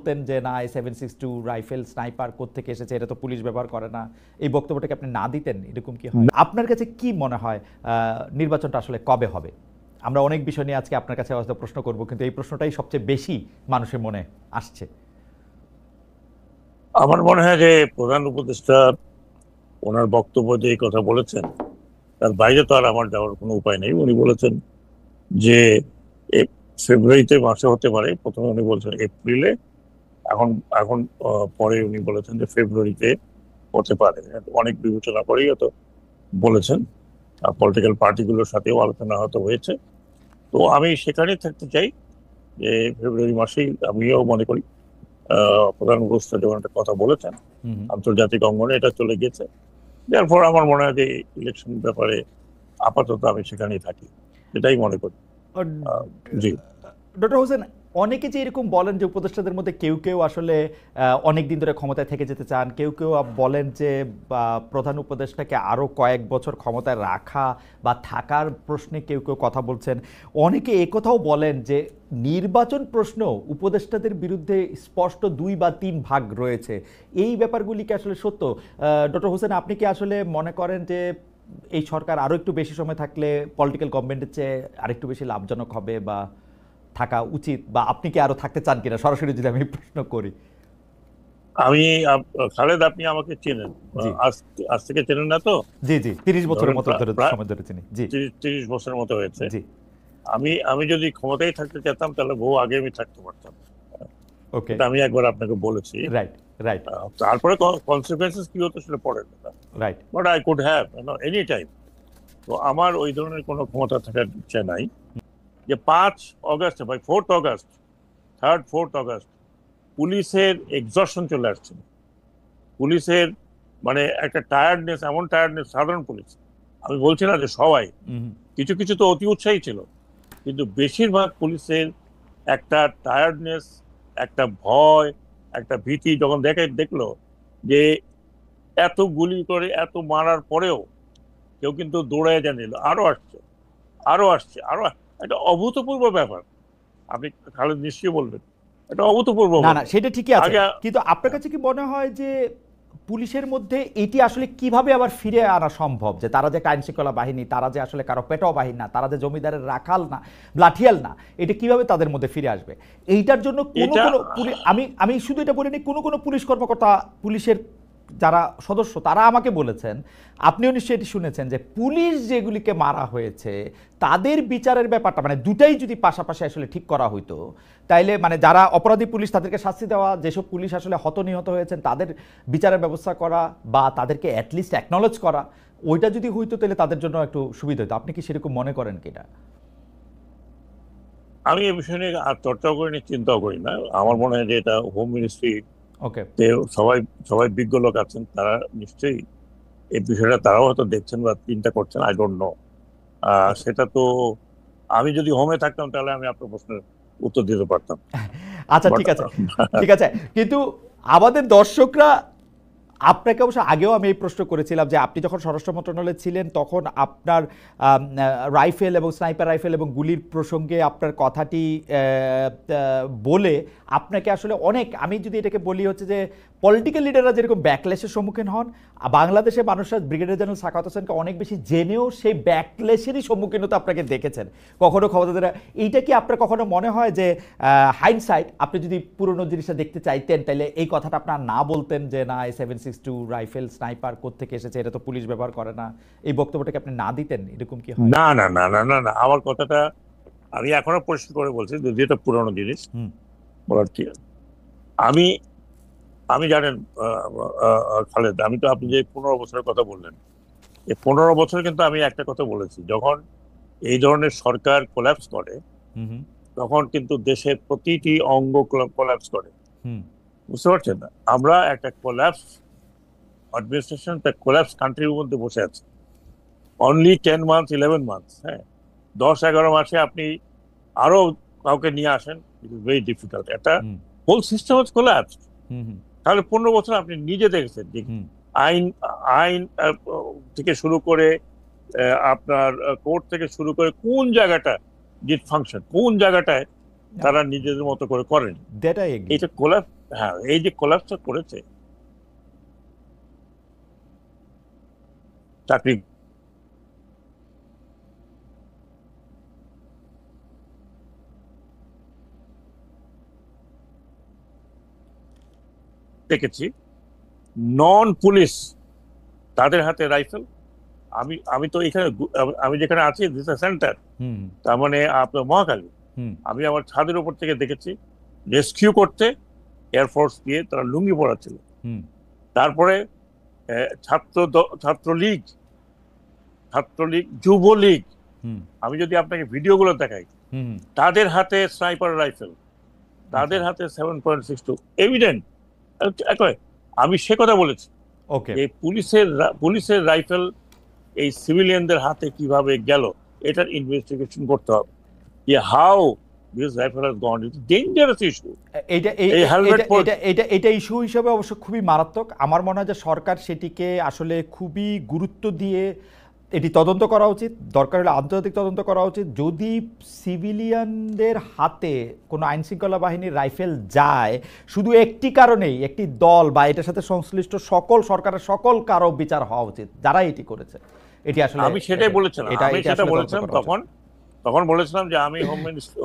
বলতেন যে না এই 7.62 রাইফেল স্নাইপার কোত্থেকে এসেছে, এটা তো পুলিশ ব্যবহার করে না, এই বক্তব্যটাকে আপনি না দিতেন, এরকম কি হয়? আপনার কাছে কি মনে হয় নির্বাচনটা আসলে কবে হবে? আমরা অনেক বিষয় নিয়ে আজকে আপনার কাছে হয়তো প্রশ্ন করব, কিন্তু এই প্রশ্নটাই সবচেয়ে বেশি মানুষের মনে আসছে। আমার মনে হয় যে প্রধান উপদেষ্টা ওনার বক্তব্য যে এই কথা বলেছেন তার বাইরে তো আর আমার যাওয়ার কোনো উপায় নেই। উনি বলেছেন যে ফেব্রুয়ারিতে মাসে হতে পারে, প্রথমে উনি বলছেন এপ্রিলে, এখন এখন পরে উনি বলেছেন যে ফেব্রুয়ারিতে হতে পারে। অনেক বিবেচনা করেই হয়তো বলেছেন। পলিটিক্যাল পার্টিগুলোর সাথেও আলোচনা হয়তো হয়েছে। তো আমি সেখানেই থাকতে চাই যে ফেব্রুয়ারি মাসেই আমিও মনে করি প্রধান উপদেষ্টা যখন একটা কথা বলেছেন আন্তর্জাতিক অঙ্গনে এটা চলে গেছে, যার পর আমার মনে হয় যে ইলেকশন ব্যাপারে আপাতত আমি সেখানেই থাকি, এটাই মনে করি। জি, ডক্টর হোসেন, অনেকে যে এরকম বলেন যে উপদেষ্টাদের মধ্যে কেউ কেউ আসলে অনেক দিন ধরে ক্ষমতায় থেকে যেতে চান, কেউ কেউ বলেন যে প্রধান উপদেষ্টাকে আরও কয়েক বছর ক্ষমতায় রাখা বা থাকার প্রশ্নে কেউ কেউ কথা বলছেন। অনেকে একথাও বলেন যে নির্বাচন প্রশ্ন উপদেষ্টাদের বিরুদ্ধে স্পষ্ট 2 বা 3 ভাগ রয়েছে। এই ব্যাপারগুলি কি আসলে সত্য? ডক্টর হোসেন, আপনি কি আসলে মনে করেন যে এই সরকার আরও একটু বেশি সময় থাকলে পলিটিক্যাল গভর্নমেন্টের চেয়ে আরেকটু বেশি লাভজনক হবে বা থাকা উচিত, বা আপনি কি আরো থাকতে চান কিনা, সরাসরি যদি আমি প্রশ্ন করি? আমি খালেদ, আপনি আমাকে চেনেন, জি আজ থেকে চেনেন না তো? জি জি 30 বছরের ধরেন মতো ধরে প্রায় সময় ধরে চিনি। জি 30 বছরের মতো হয়েছে। জি আমি আমি যদি ক্ষমতায় থাকতে চাইতাম তাহলে বহু আগে আমি থাকতে পারতাম। ওকে, এটা আমি একবার আপনাকে বলেছি। রাইট রাইট তারপরে কনসিকুয়েন্সেস কি হতো সেটা পরের কথা, right. But I could have any time. তো আমার ওই ধরনের কোনো ক্ষমতা থাকার ইচ্ছা নাই যে 5 অগাস্ট বা 4 অগাস্ট, 4 অগাস্ট পুলিশের এক্সশন চলে আসছে। পুলিশের মানে একটা টায়ার্ডনেস, এমন টায়ার্ডনেস, সাধারণ পুলিশ, আমি বলছি না যে সবাই, কিছু কিছু তো অতি উৎসাহী ছিল, কিন্তু বেশিরভাগ পুলিশের একটা টায়ার্ডনেস, একটা ভয়, একটা ভীতি যখন দেখলো যে এত গুলি করে এত মারার পরেও কেউ কিন্তু দৌড়ায় জানিল আরো আসছে, আরো আসছে, আরো একটা অভূতপূর্ব ব্যাপার। আপনি খালেদ নিশ্চয়ই বলবেন এটা অভূতপূর্ব না না ব্যাপার। সেটা ঠিকই আছে, আগে কিন্তু আপনার কাছে কি মনে হয় যে পুলিশের মধ্যে এটি আসলে কিভাবে আবার ফিরে আনা সম্ভব, যে তারা যে একটা আইন শৃঙ্খলা বাহিনী, তারা যে আসলে কারো পেটাও বাহিনী না, তারা যে জমিদারের রাখাল না, লাঠিয়াল না, এটা কিভাবে তাদের মধ্যে ফিরে আসবে? এইটার জন্য কোনো এটা কোনো আমি আমি শুধু এটা বলিনি, কোনো কোনো পুলিশ কর্মকর্তা, পুলিশের যারা সদস্য, তারা আমাকে বলেছেন, আপনিও নিশ্চয়ই এটি শুনেছেন, যে পুলিশ যেগুলিকে মারা হয়েছে তাদের বিচারের ব্যাপারটা মানে দুটাই যদি পাশাপাশি আসলে ঠিক করা হইতো, তাইলে মানে যারা অপরাধী পুলিশ তাদেরকে শাস্তি দেওয়া, যেসব পুলিশ আসলে হত নিহত হয়েছেন তাদের বিচারের ব্যবস্থা করা, বা তাদেরকে অ্যাটলিস্ট অ্যাকনলেজ করা, ওইটা যদি হইতো তাহলে তাদের জন্য একটু সুবিধা হতো। আপনি কি সেরকম মনে করেন কিনা? আমি এই বিষয় নিয়ে আর চর্চাও করি না, চিন্তাও করি না। আমার মনে হয় যে এটা হোম মিনিস্ট্রি, ওকে, সবাই সবাই বিজ্ঞ লোক আছেন, তারা নিশ্চয়ই এই বিষয়টা তারাও হয়তো দেখছেন বা চিন্তা করছেন, আই ডোন্ট নো। আচ্ছা সেটা তো আমি যদি হোমে থাকতাম তাহলে আমি আপনার প্রশ্নের উত্তর দিতে পারতাম। আচ্ছা বাট ঠিক আছে ঠিক আছে, কিন্তু আমাদের দর্শকরা, আপনাকে অবশ্য আগেও আমি এই প্রশ্ন করেছিলাম যে আপনি যখন স্বরাষ্ট্র মন্ত্রণালয়ে ছিলেন তখন আপনার রাইফেল এবং স্নাইপার রাইফেল এবং গুলির প্রসঙ্গে আপনার কথাটি বলে আপনাকে আসলে অনেক, আমি যদি এটাকে বলি হচ্ছে যে পলিটিক্যাল লিডাররা যেরকম ব্যাকলেশের সম্মুখীন হন, বাংলাদেশের মানুষরা ব্রিগেডিয়ার জেনারেল সাখাওয়াত হোসেনকে অনেক বেশি জেনেও সেই ব্যাকলেশেরই সম্মুখীন হতে আপনাকে দেখেছেন কখনো ক্ষমতাদের। এইটা কি আপনার কখনো মনে হয় যে হাইন্ডসাইট, আপনি যদি পুরনো জিনিসটা দেখতে চাইতেন তাহলে এই কথাটা আপনার না বলতেন যে না এই 7.62 রাইফেল স্নাইপার কোত্থেকে এসেছে, এটা তো পুলিশ ব্যবহার করে না, এই বক্তব্যটাকে আপনি না দিতেন, এরকম কি হয়? না না না না না না, আমার কথাটা আমি এখনো পরিষ্কার করে বলছি, যদি এটা পুরনো জিনিস বলার কি আমি আমি জানেন খালেদ, আমি তো আপনি যে 15 বছরের কথা বললেন, এই 15 বছর কিন্তু আমি একটা কথা বলেছি, যখন এই ধরনের সরকার কোল্যাপস করে তখন কিন্তু দেশের প্রতিটি অঙ্গ কোল্যাপস করে। বুঝতে পারছেন না, আমরা একটা কোল্যাপস অ্যাডমিনিস্ট্রেশন, কোল্যাপস কান্ট্রির মধ্যে বসে আছি। অনলি 10 মান্থস, 11 মান্থস, হ্যাঁ, 10-11 মাসে আপনি আরো কাউকে নিয়ে আসেন, ইট ইজ ভেরি ডিফিকাল্ট। একটা হোল সিস্টেম হচ্ছে কোল্যাপস। তাহলে 15 বছর আপনি নিজে দেখেছেন যে আইন আইন থেকে শুরু করে আপনার কোর্ট থেকে শুরু করে কোন জায়গাটা ডিট ফাংশন, কোন জায়গাটায় তারা নিজেদের মতো করে করেন, এটা কোল্যাপস। হ্যাঁ, এই যে কোলাপসটা করেছে চাকরি দেখেছি, নন পুলিশ তাদের হাতে রাইফেল। আমি তো এখানে আমি যেখানে আছি দিস সেন্টার, হুম তার মানে আপনার মহাখালী, হুম আমি আমার ছাদের উপর থেকে দেখেছি রেস্কিউ করতে এয়ারফোর্স দিয়ে তারা লুঙ্গি পরাচ্ছিল। হুম তারপরে ছাত্রলীগ, যুবলীগ, হুম আমি যদি আপনাকে ভিডিওগুলো দেখাই, হুম তাদের হাতে স্নাইপার রাইফেল, তাদের হাতে 7.62 এভিডেন্ট। আমি সে কথা বলেছি, ওকে এই পুলিশের রাইফেল এই সিভিলিয়ানদের হাতে কিভাবে গেল, এটার ইনভেস্টিগেশন করতে হবে। How this rifle has gone, it's dangerous issue. এইটা এই হেলমেট এটা এটা এটা ইস্যু হিসেবে অবশ্য খুবই মারাত্মক। আমার মনে হয় যে সরকার সেটিকে আসলে খুবই গুরুত্ব দিয়ে এটি তদন্ত করা উচিত, দরকার হলে আন্তর্জাতিক তদন্ত করা উচিত। যদি সিভিলিয়ানদের হাতে কোনো আইনশৃঙ্খলা বাহিনীর রাইফেল যায় শুধু একটি কারণেই, একটি দল বা এটার সাথে সংশ্লিষ্ট সকল সরকারের সকল কারো বিচার হওয়া উচিত যারা এটি করেছে। এটি আসলে আমি সেটাই বলেছিলাম, আমি এটা সেটা আসলে তদন্ত বলেছিলাম করা উচিত। তখন বলেছিলাম যে আমি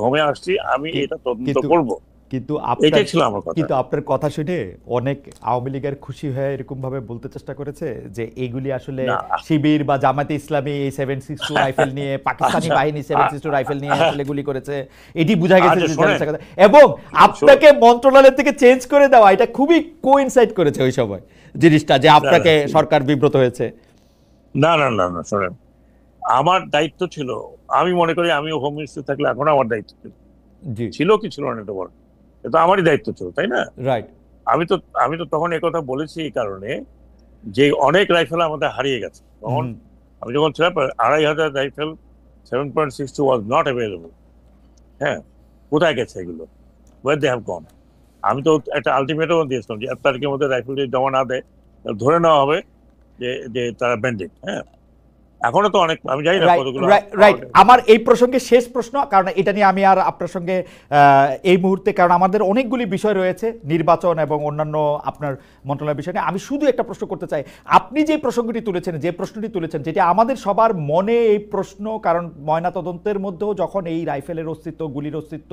হোমে আসছি, আমি এটা তদন্ত কিন্তু করব। কিন্তু এটাই ছিল আমার কথা। কিন্তু আপনার কথা শুনে অনেক আওয়ামী লীগের খুশি হয়ে এরকম ভাবে বলতে চেষ্টা করেছে যে এগুলি আসলে না, শিবির বা জামাতে ইসলামী এই 7.62 রাইফেল নিয়ে, পাকিস্তানি আচ্ছা, বাহিনী 7.62 রাইফেল নিয়ে আসলে গুলি করেছে, এটি বোঝা গেছে আচ্ছা, যে শোনেন, জামাতের কথা। এবং আপনাকে মন্ত্রণালয় থেকে চেঞ্জ করে দেওয়া এটা খুবই কোইনসাইড করেছে ওই সময় জিনিসটা, যে আপনাকে সরকার বিব্রত হয়েছে। না না না না, শোনেন, আমার দায়িত্ব ছিল, আমি মনে করি আমি হোম মিনিস্টার থাকলে এখন আমার দায়িত্ব ছিল, জি ছিল কি ছিল না এটা বড়, এটা আমারই দায়িত্ব ছিল, তাই না? রাইট। আমি তো আমি তো তখন একথা বলেছি এই কারণে যে অনেক রাইফেল আমাদের হারিয়ে গেছে তখন। আমি যখন ছিলাম 2,500 রাইফেল 7.62 ওয়াজ নট অ্যাভেলেবল। হ্যাঁ, কোথায় গেছে এগুলো, ওয়ার দে হ্যাভ গন। আমি তো একটা আলটিমেটাম দিয়েছিলাম যে 1 তারিখের মধ্যে রাইফেল যদি জমা না দেয় তাহলে ধরে নেওয়া হবে যে যে তারা ব্যান্ডেড। হ্যাঁ, এখনো তো অনেক, আমি জানি না কতগুলো রাইট। আমার এই প্রসঙ্গে শেষ প্রশ্ন, কারণ এটা নিয়ে আমি আর আপনার সঙ্গে এই মুহূর্তে, কারণ আমাদের অনেকগুলি বিষয় রয়েছে নির্বাচন এবং অন্যান্য আপনার মন্ত্রণালয়ের বিষয় নিয়ে, আমি শুধু একটা প্রশ্ন করতে চাই। আপনি যে প্রসঙ্গটি তুলেছেন, যে প্রশ্নটি তুলেছেন, যেটি আমাদের সবার মনে এই প্রশ্ন, কারণ ময়নাতদন্তের মধ্যেও যখন এই রাইফেলের অস্তিত্ব, গুলির অস্তিত্ব,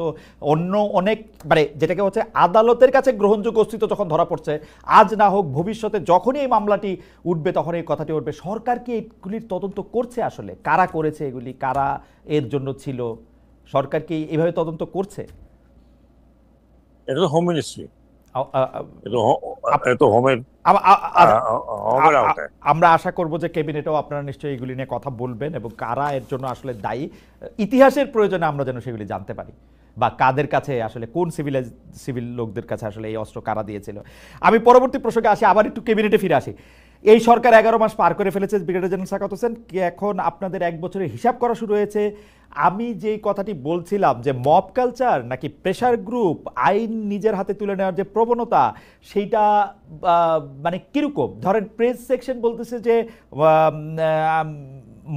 অন্য অনেক মানে যেটাকে হচ্ছে আদালতের কাছে গ্রহণযোগ্য অস্তিত্ব যখন ধরা পড়ছে, আজ না হোক ভবিষ্যতে যখনই এই মামলাটি উঠবে তখন এই কথাটি উঠবে, সরকার কি এগুলির তদন্ত করছে? আসলে কারা করেছে এগুলি, কারা এর জন্য ছিল, সরকার কি এইভাবে তদন্ত করছে? এটা তো হোম মিনিস্ট্রি, আ- আ- এটা তো হোমের আ- আ- আ- হোমের আওতায়। আমরা আশা করব যে ক্যাবিনেটেও আপনারা নিশ্চয়ই এগুলি নিয়ে কথা বলবেন এবং কারা এর জন্য আসলে দায়ী, ইতিহাসের প্রয়োজনে আমরা যেন সেগুলি জানতে পারি, বা কাদের কাছে আসলে কোন সিভিল লোকদের কাছে আসলে এই অস্ত্র কারা দিয়েছিল। আমি পরবর্তী প্রসঙ্গে আসি, আবার একটু ক্যাবিনেটে ফিরে আসি। এই সরকার 11 মাস পার করে ফেলেছে, ব্রিগেডিয়ার জেনারেল সাখাওয়াত হোসেন, এখন আপনাদের 1 বছরের হিসাব করা শুরু হয়েছে। আমি যেই কথাটি বলছিলাম যে মব কালচার নাকি প্রেশার গ্রুপ, আইন নিজের হাতে তুলে নেওয়ার যে প্রবণতা, সেইটা মানে কিরকম? ধরেন প্রেস সেকশন বলতেছে যে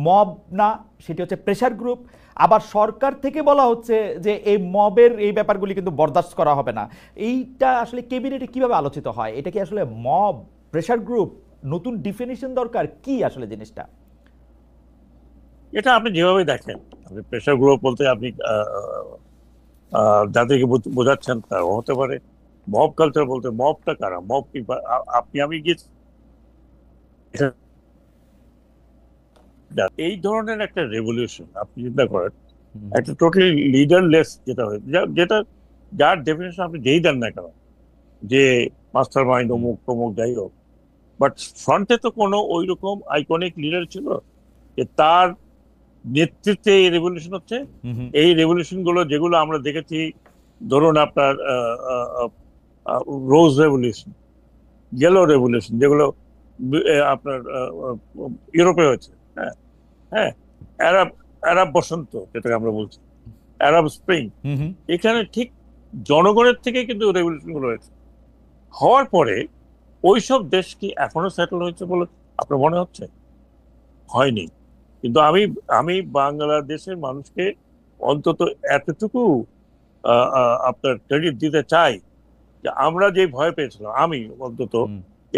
মব না, সেটি হচ্ছে প্রেশার গ্রুপ। আবার সরকার থেকে বলা হচ্ছে যে এই মবের এই ব্যাপারগুলি কিন্তু বরদাস্ত করা হবে না। এইটা আসলে ক্যাবিনেটে কিভাবে আলোচিত হয়? এটা কি আসলে মব, প্রেশার গ্রুপ, নতুন ডিফিনিশন দরকার, কি আসলে জিনিসটা? এটা আপনি যেভাবে দেখেন, আপনি প্রেশার গ্রুপ বলতে আপনি যাদেরকে বোঝাচ্ছেন তাও হতে পারে। মব কালচার বলতে মবটা কারা, মব কি আপনি আমি গিয়েছি এই ধরনের একটা রেভলিউশন আপনি চিন্তা করেন, একটা টোটালি লিডারলেস যেটা হয়, যেটা যার ডেফিনেশন আপনি যেই দেন না কেন, যে মাস্টার মাইন্ড অমুক তমুক যাই হোক, বাট ফ্রন্টে তো কোনো ওই রকম আইকনিক লিডার ছিল যে তার নেতৃত্বে এই রেভলিউশন হচ্ছে। এই রেভলিউশন গুলো যেগুলো আমরা দেখেছি, ধরুন আপনার রোজ রেভলিউশন, ইয়েলো রেভলিউশন, যেগুলো আপনার ইউরোপে হয়েছে। হ্যাঁ, হ্যাঁ, অ্যারাব অ্যারাব বসন্ত যেটাকে আমরা বলছি, অ্যারাব স্প্রিং, এখানে ঠিক জনগণের থেকে কিন্তু রেভলিউশন গুলো হয়েছে। হওয়ার পরে ওইসব দেশ কি এখনো সেটেল হয়েছে বলে আপনার মনে হচ্ছে? হয়নি। কিন্তু আমি বাংলাদেশের মানুষকে অন্তত এতটুকু আপনার ক্রেডিট দিতে চাই যে আমরা যে ভয় পেয়েছিলাম, আমি অন্তত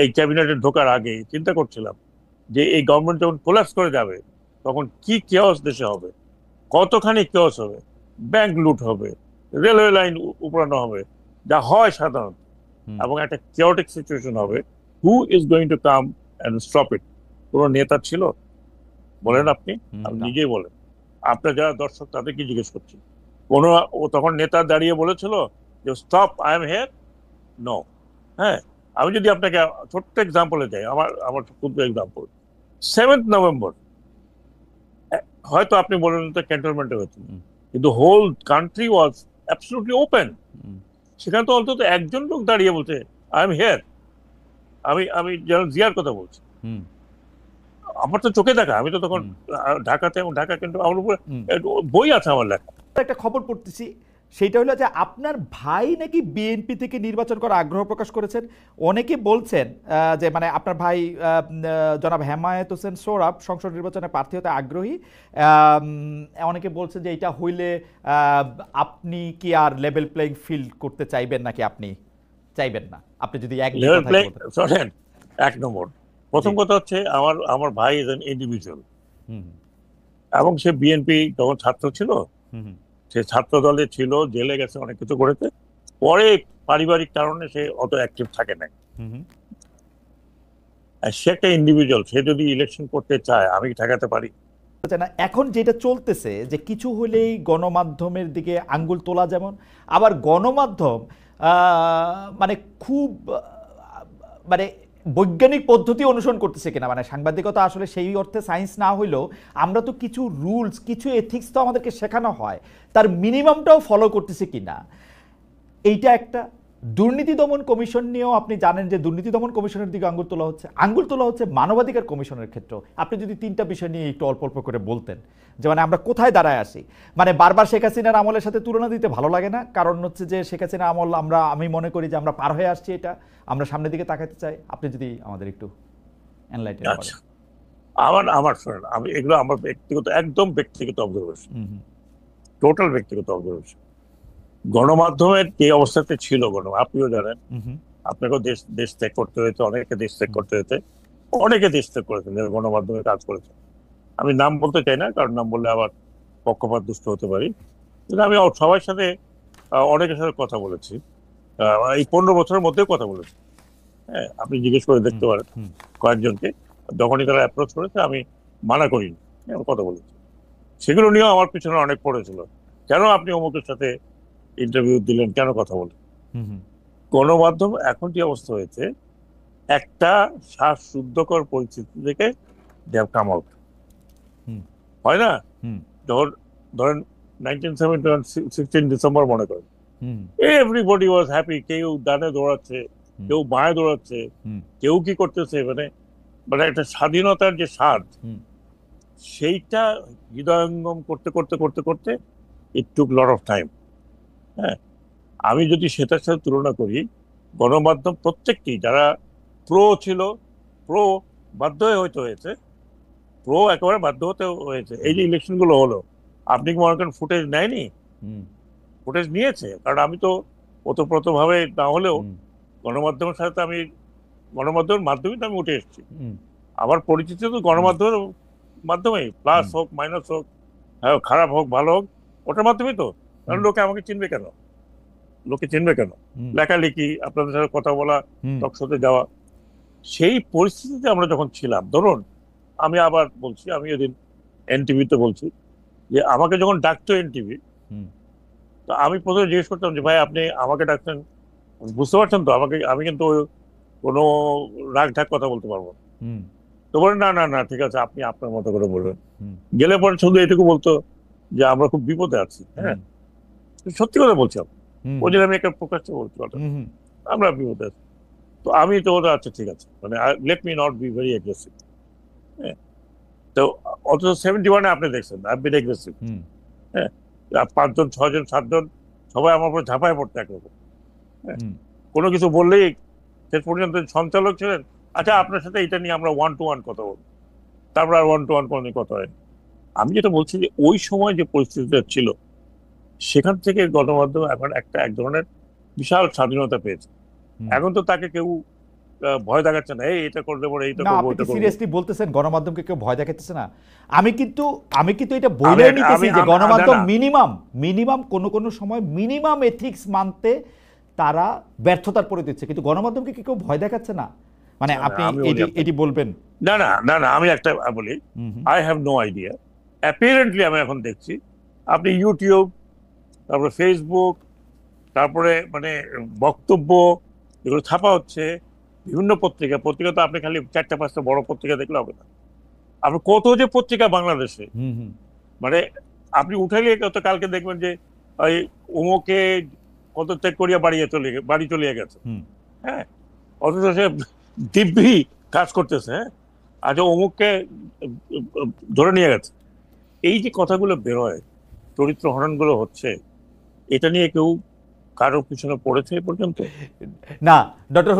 এই ক্যাবিনেটে ঢোকার আগে চিন্তা করছিলাম যে এই গভর্নমেন্ট যখন কোলাপস করে যাবে তখন কি কেওস দেশে হবে, কতখানি কেওস হবে, ব্যাংক লুট হবে, রেলওয়ে লাইন উপড়ানো হবে, যা হয় সাধারণত, এবং একটা কেওটিক সিচুয়েশন হবে। Who is going to come and stop it? কোনো নেতা ছিল? বলেন আপনি নিজেই বলেন। আপনার যারা দর্শক তাদেরকে জিজ্ঞেস করছি, কোনো তখন নেতা দাঁড়িয়ে বলেছিল যে stop, I am here? No. হ্যাঁ, আমি যদি আপনাকে ছোট্ট এক্সাম্পলে যাই, আমার আমার ক্ষুদ্র এক্সাম্পল, 7th নভেম্বর হয়তো আপনি বলেন তো ক্যান্টনমেন্টে হয়েছিল, কিন্তু whole country was absolutely open. সেখানে তো অন্তত একজন লোক দাঁড়িয়ে বলছে আই এম হিয়ার। আমি জেনারেল জিয়ার কথা বলছি। আমার তো চোখে দেখা, আমি তো তখন ঢাকাতে, এবং ঢাকা কিন্তু আমার উপরে বই আছে আমার লেখা। একটা খবর পড়তেছি, সেটা হলো যে আপনার ভাই নাকি বিএনপি থেকে নির্বাচন করার আগ্রহ প্রকাশ করেছেন। অনেকে বলছেন যে মানে আপনার ভাই জনাব হেমায়েত হোসেন সোহরাব সংসদ নির্বাচনে প্রার্থী হতে আগ্রহী। অনেকে বলছেন যে এটা হইলে আপনি কি আর লেভেল প্লেইং ফিল্ড করতে চাইবেন নাকি আপনি চাইবেন না? আপনি যদি এক নম্বর, প্রথম কথা হচ্ছে আমার ভাই ইজ অ্যান ইন্ডিভিজুয়াল, এবং সে বিএনপি যখন ছাত্র ছিল, সে ছাত্র দলে ছিল, জেলে গেছে, অনেক কিছু করেছে, পরে পারিবারিক কারণে সে অত অ্যাক্টিভ থাকে না। সে একটা ইন্ডিভিজুয়াল, সে যদি ইলেকশন করতে চায় আমি ঠেকাতে পারি না। এখন যেটা চলতেছে যে কিছু হলেই গণমাধ্যমের দিকে আঙ্গুল তোলা, যেমন আবার গণমাধ্যম মানে খুব মানে বৈজ্ঞানিক পদ্ধতি অনুসরণ করতেছে কিনা, মানে সাংবাদিকতা আসলে সেই অর্থে সায়েন্স না হইলেও আমরা তো কিছু রুলস, কিছু এথিক্স তো আমাদেরকে শেখানো হয়, তার মিনিমামটাও ফলো করতেছে কিনা, এইটা একটা। দুর্নীতি দমন কমিশন নিয়েও আপনি জানেন যে দুর্নীতি দমন কমিশনের দিকে আঙ্গুল তোলা হচ্ছে মানবাধিকার কমিশনের ক্ষেত্রে। আপনি যদি তিনটা বিষয় নিয়ে একটু অল্প অল্প করে বলতেন, যে মানে আমরা কোথায় দাঁড়ায় আসি। মানে বারবার শেখ হাসিনার আমলের সাথে তুলনা দিতে ভালো লাগে না, কারণ হচ্ছে যে শেখ হাসিনা আমল আমি মনে করি যে আমরা পার হয়ে আসছি, এটা আমরা সামনের দিকে তাকাতে চাই। আপনি যদি আমাদের একটু এনলাইটেন করেন। আমার শোনেন, আমি এগুলো আমার ব্যক্তিগত, একদম ব্যক্তিগত অবজারভেশন, টোটাল ব্যক্তিগত অবজারভেশন। গণমাধ্যমের যে অবস্থাতে ছিল, আপনিও জানেন, আপনাকেও দেশ ত্যাগ করতে হয়েছে, অনেকে দেশ ত্যাগ করতে হয়েছে, অনেকে দেশ ত্যাগ করেছেন গণমাধ্যমে কাজ করেছে। আমি নাম বলতে চাই না, কারণ নাম বললে আবার পক্ষপাত দুষ্ট হতে পারি, কিন্তু আমি সবার সাথে, অনেকের সাথে কথা বলেছি, এই 15 বছরের মধ্যেও কথা বলেছি। হ্যাঁ, আপনি জিজ্ঞেস করে দেখতে পারেন কয়েকজনকে, যখনই তারা অ্যাপ্রোচ করেছে আমি মানা করিনি, কথা বলেছি। সেগুলো নিয়েও আমার পিছনে অনেক পড়েছিল, কেন আপনি অমুকের সাথে ইন্টারভিউ দিলেন, কেন কথা বলেন। গণমাধ্যম এখন যে অবস্থা হয়েছে, একটা শ্বাসরুদ্ধকর পরিস্থিতি থেকে দে হ্যাভ কাম আউট, হয় না? ধরেন 1971 16 ডিসেম্বর মনে করেন, এভরিবডি ওয়াজ হ্যাপি, কেউ ডানে দৌড়াচ্ছে, কেউ বাঁয়ে দৌড়াচ্ছে, কেউ কি করতেছে, মানে একটা স্বাধীনতার যে স্বাদ, সেইটা হৃদয়ঙ্গম করতে করতে করতে করতে ইট টুক লট অফ টাইম। হ্যাঁ, আমি যদি সেটার সাথে তুলনা করি, গণমাধ্যম প্রত্যেকটি যারা প্রো ছিল, প্রো বাধ্য হয়েছে, প্রো একেবারে বাধ্য হতে হয়েছে। এই যে ইলেকশন গুলো হলো, আপনি কি মনে করেন ফুটেজ নেয়নি? ফুটেজ নিয়েছে, কারণ আমি তো ওতপ্রোত ভাবে না হলেও গণমাধ্যমের সাথে আমি, গণমাধ্যমের মাধ্যমে তো আমি উঠে এসেছি। আমার পরিচিত তো গণমাধ্যমের মাধ্যমেই, প্লাস হোক মাইনাস হোক, খারাপ হোক ভালো হোক, ওটার মাধ্যমেই তো। কারণ লোকে আমাকে চিনবে কেন, লেখালেখি, আপনাদের সাথে কথা বলা, টকশোতে যাওয়া, সেই পরিস্থিতিতে আমরা যখন ছিলাম। ধরুন, আমি আবার বলছি, আমি ওদিন এনটিভিতে বলছি যে আমাকে যখন ডাকতো এনটিভি, তো আমি প্রথমে জিজ্ঞেস করতাম যে ভাই আপনি আমাকে ডাকছেন, বুঝতে পারছেন তো আমাকে, আমি কিন্তু কোনো রাগ ঢাক কথা বলতে পারবো না। তো বলে না না না ঠিক আছে, আপনি আপনার মতো করে বলবেন। গেলে পরে শুধু এটুকু বলতো যে আমরা খুব বিপদে আছি। হ্যাঁ, সত্যি কথা বলছি, ওই দিন আমি একটা প্রকাশ্যে বলছি আমরা বিপদে আছি। তো আমি তো ওটা আচ্ছা ঠিক আছে, মানে let me not be very aggressive. হ্যাঁ, তো অথচ 71-এ আপনি দেখছেন আই বিন অ্যাগ্রেসিভ। হ্যাঁ, 5 জন 6 জন 7 জন সবাই আমার উপর ঝাঁপায় পড়তে একরকম। হ্যাঁ, কোনো কিছু বললেই শেষ পর্যন্ত সঞ্চালক ছিলেন, আচ্ছা আপনার সাথে এটা নিয়ে আমরা 1-to-1 কথা বলবো, তারপর আর 1-to-1 কোনো কথা হয়নি। আমি যেটা বলছি যে ওই সময় যে পরিস্থিতিটা ছিল, সেখান থেকে গণমাধ্যম এখন এক ধরনের বিশাল স্বাধীনতা পেয়েছে। হুম। এখন তো তাকে কেউ ভয় দেখাচ্ছে না, এই এটা করে দেবো, এইটা না, করবো, আপনি ওইটা কি করবো। সিরিয়াসলি বলতেছেন গণমাধ্যমকে কেউ ভয় দেখাচ্ছে না? আমি কিন্তু এটা বলে নিতেছি যে গণমাধ্যম মিনিমাম কোন সময় মিনিমাম এথিক্স মানতে তারা ব্যর্থতার পরে দিচ্ছে, কিন্তু গণমাধ্যমকে কি কেউ ভয় দেখাচ্ছে না? মানে আপনি আমি বলি এটি বলবেন? না না না না, আমি একটা বলি, আই হ্যাভ নো আইডিয়া। অ্যাপিয়ারেন্টলি আমি এখন দেখছি আপনি ইউটিউব, তারপরে ফেসবুক, তারপরে মানে বক্তব্য এগুলো ছাপা হচ্ছে বিভিন্ন পত্রিকা তো আপনি খালি 4-5টা বড় পত্রিকা দেখলে হবে না, আপনি কত যে পত্রিকা বাংলাদেশে, মানে আপনি উঠাইলে কত, কালকে দেখবেন যে ওই অমুকে পদত্যাগ করিয়া বাড়ি চলিয়ে গেছে, হ্যাঁ, অথচ সে দিব্যি কাজ করতেছে, হ্যাঁ, আজ অমুককে ধরে নিয়ে গেছে। এই যে কথাগুলো বেরোয়, চরিত্র হননগুলো হচ্ছে, এটা নিয়ে কেউ কারোর পিছনে পড়েছে এ পর্যন্ত? না ডক্টর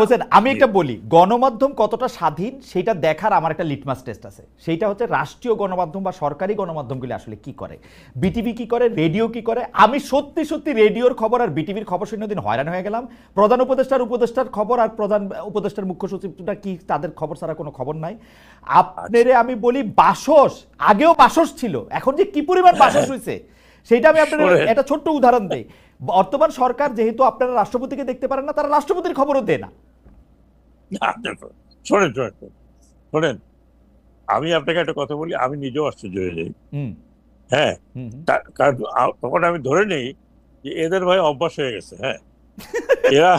হোসেন, আমি একটা বলি, গণমাধ্যম কতটা স্বাধীন সেটা দেখার আমার একটা লিটমাস টেস্ট আছে। সেইটা হচ্ছে রাষ্ট্রীয় গণমাধ্যম বা সরকারি গণমাধ্যমগুলি আসলে কি করে, বিটিভি কি করে, রেডিও কি করে। আমি সত্যি রেডিওর খবর আর বিটিভির খবর শুনে দিন হয়রান হয়ে গেলাম। প্রধান উপদেষ্টার খবর আর প্রধান উপদেষ্টার মুখ্য সচিবটা কি, তাদের খবর ছাড়া কোনো খবর নাই। আপনারে আমি বলি, বাসস আগেও বাসস ছিল, এখন যে কি পরিমাণ বাসস হয়েছে সেইটা আমি আপনাদের একটা ছোট্ট উদাহরণ দেই। বর্তমান সরকার যেহেতু আপনারা রাষ্ট্রপতিকে দেখতে পারেন না, তারা রাষ্ট্রপতির খবরও দেয় না। শোনেন, আমি আপনাকে একটা কথা বলি, আমি নিজেও আশ্চর্য হয়ে যাই, হ্যাঁ, কারণ তখন আমি ধরে নেই যে এদের ভাই অভ্যাস হয়ে গেছে, হ্যাঁ, এরা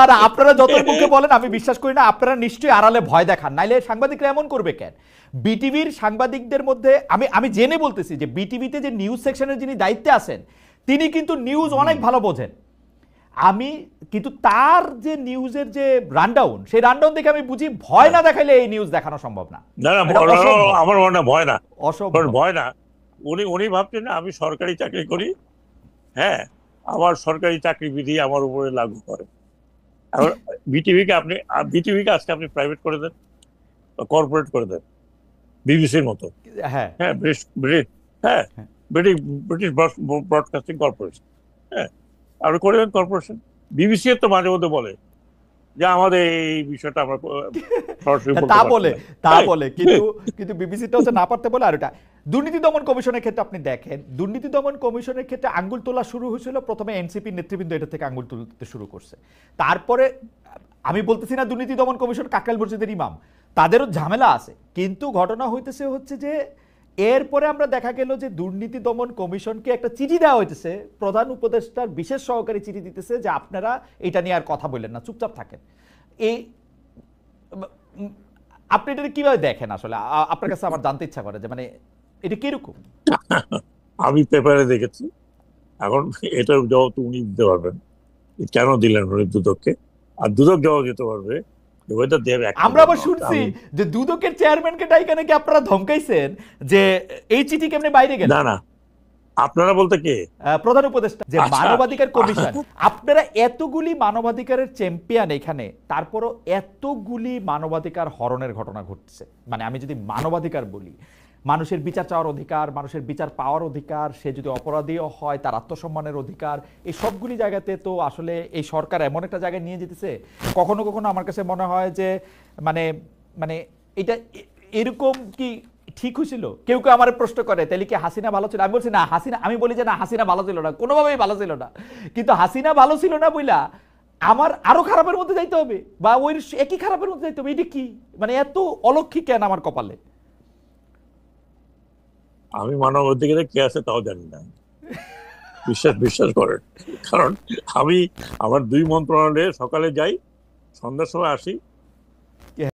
না, আপনারা যত মুখে বলেন আমি বিশ্বাস করি না। আপনারা নিশ্চয়ই আড়ালে ভয় দেখান, নাইলে সাংবাদিকরা এমন করবে কেন? বিটিভির সাংবাদিকদের মধ্যে আমি জেনে বলতেছি যে বিটিভিতে যে নিউজ সেকশনের যিনি দায়িত্বে আছেন তিনি কিন্তু নিউজ অনেক ভালো বোঝেন। আমি কিন্তু তার যে নিউজের যে রানডাউন, সেই রানডাউন দেখে আমি বুঝি ভয় না দেখাইলে এই নিউজ দেখানো সম্ভব না। আমার মনে ভয় না, অসম্ভব ভয় না। উনি ভাবছেন না আমি সরকারি চাকরি করি, হ্যাঁ, আমার সরকারি চাকরি বিধি আমার উপরে লাগু করে। এখন বিটিভিকে আজকে আপনি প্রাইভেট করে দেন, কর্পোরেট করে দেন, বিবিসির মতো, হ্যাঁ হ্যাঁ, ব্রিটিশ ব্রডকাস্টিং কর্পোরেশন, হ্যাঁ, আপনি করে দেন কর্পোরেশন। বিবিসি তো মাঝে মধ্যে বলে যে আমাদের এই বিষয়টা আমরা তা বলে কিন্তু বিবিসিটা হচ্ছে না পারতে বলে। আর এটা দুর্নীতি দমন কমিশনের ক্ষেত্রে আপনি দেখেন, দুর্নীতি দমন কমিশনের ক্ষেত্রে আঙ্গুল তোলা শুরু হয়েছিল প্রথমে এনসিপি নেতৃবৃন্দ এটা থেকে আঙ্গুল তুলতে শুরু করছে। তারপরে আমি বলতেছি না দুর্নীতি দমন কমিশন কাকরাইল মসজিদের ইমাম, তাদেরও ঝামেলা আছে, কিন্তু ঘটনা হচ্ছে যে এরপরে আমরা দেখা গেল যে দুর্নীতি দমন কমিশনকে একটা চিঠি দেওয়া হইতেছে, প্রধান উপদেষ্টার বিশেষ সহকারী চিঠি দিতেছে যে আপনারা এটা নিয়ে আর কথা বললেন না, চুপচাপ থাকেন। এই আপনি এটা কিভাবে দেখেন? আসলে আপনার কাছে আমার জানতে ইচ্ছা করে যে মানে এটা কিরকম। আমি পেপারে দেখেছি, এখন এটার জবাব তো উনি দিতে পারবেন, কেন দিলেন উনি দুদককে, আর দুদক জবাব দিতে পারবে। আমরা আবার শুনছি যে দুদকের চেয়ারম্যানকে ডাইকা নাকি আপনারা ধমকাইছেন যে এই চিঠি কেমনে বাইরে গেল। না, আপনারা বলতে কে? প্রধান উপদেষ্টা। যে মানবাধিকার কমিশন, আপনারা এতগুলি মানবাধিকারের চ্যাম্পিয়ন এখানে, তারপরও এতগুলি মানবাধিকার হরণের ঘটনা ঘটছে। মানে আমি যদি মানবাধিকার বলি, মানুষের বিচার চাওয়ার অধিকার, মানুষের বিচার পাওয়ার অধিকার, সে যদি অপরাধীও হয় তার আত্মসম্মানের অধিকার, এই সবগুলি জায়গাতে তো আসলে এই সরকার এমন একটা জায়গায় নিয়ে যেতেছে, কখনো কখনো আমার কাছে মনে হয় যে মানে মানে এটা এরকম কি ঠিক হয়েছিল? কেউ আমার প্রশ্ন করে তাহলে কি হাসিনা ভালো ছিল? আমি বলছি না, আমি বলি যে না, হাসিনা ভালো ছিল না, কোনোভাবেই ভালো ছিল না। কিন্তু হাসিনা ভালো ছিল না বইলা আমার আরো খারাপের মধ্যে যাইতে হবে, বা ওই একই খারাপের মধ্যে যাইতে হবে, এটা কি মানে এত অলক্ষী কেন আমার কপালে? আমি মানব অধিকারে কে আছে তাও জানি না, বিশ্বাস করেন, কারণ আমি আমার 2 মন্ত্রণালয়ে সকালে যাই, সন্ধ্যার সময় আসি,